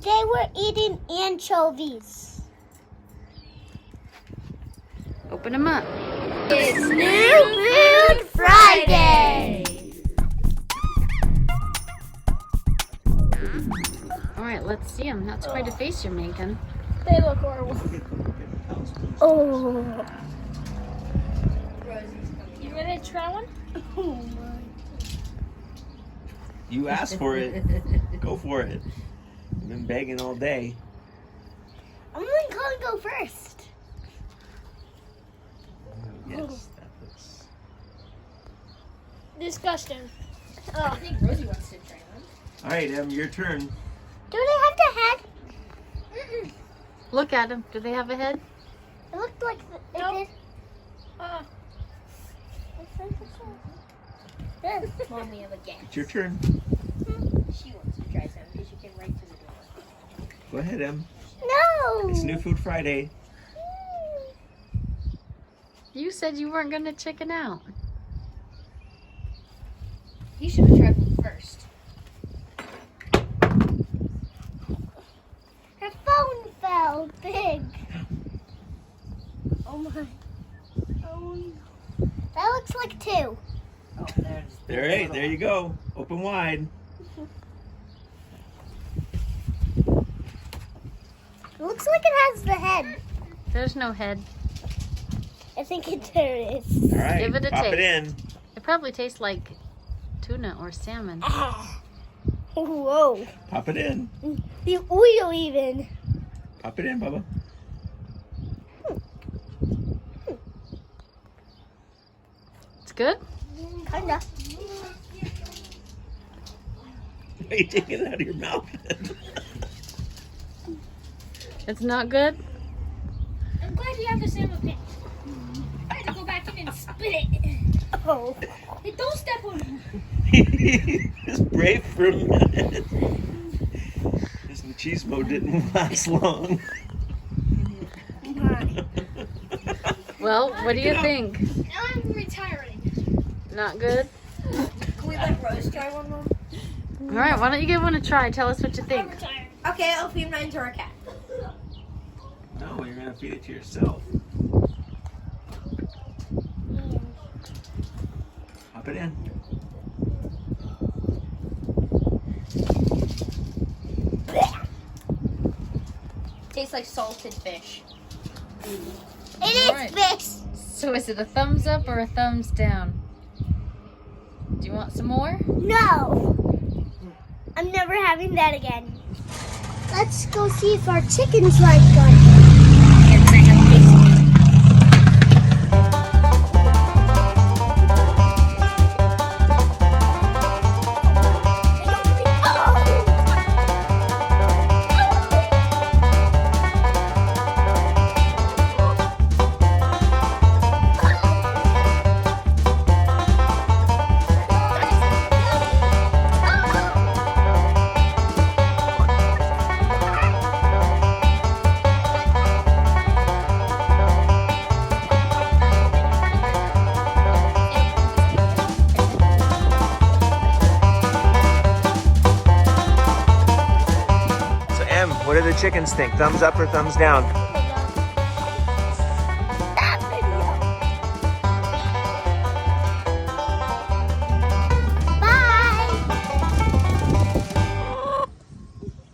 Today we're eating anchovies. Open them up. It's New Food Friday! Alright, let's see them. That's quite a face you're making. They look horrible. Oh. You ready to try one? Oh my. You asked for it. Go for it. I've been begging all day. I'm gonna go first. Yes, that looks. Disgusting. I think Rosie wants to try one. All right, your turn. Do they have the head? Mm-mm. Look at them. Do they have a head? It looked like it did. Mommy of a guess. It's your turn. She wants to try some because she can right to the door. Go ahead, Em. No. It's New Food Friday. You said you weren't going to chicken out. You should have tried one first. Her phone fell big. Oh my. Oh no. That looks like two. Oh, there's. All right, there you go. Open wide. It looks like it has the head. There's no head. I think there is. All right, Give it a pop taste. it in. It probably tastes like tuna or salmon. Ah. Whoa. Pop it in. The oil even. Pop it in, Bubba. It's good? Kinda. Why are you taking it out of your mouth? It's not good? I'm glad you have the salmon pan. I had to go back in and spit it. Oh. Hey, don't step on me. Just brave for a minute. This machismo didn't last long. Well, what do you think? I'm retiring. Not good? Can we let Rose try one more? Alright, why don't you give one a try? Tell us what you I'm think. retiring. Okay, I'll feed mine to our cat. No, you're gonna feed it to yourself. Pop it in. Tastes like salted fish. It is Alright. fish. So is it a thumbs up or a thumbs down? Do you want some more? No. I'm never having that again. Let's go see if our chickens like one. So, Em, what do the chickens think? Thumbs up or thumbs down?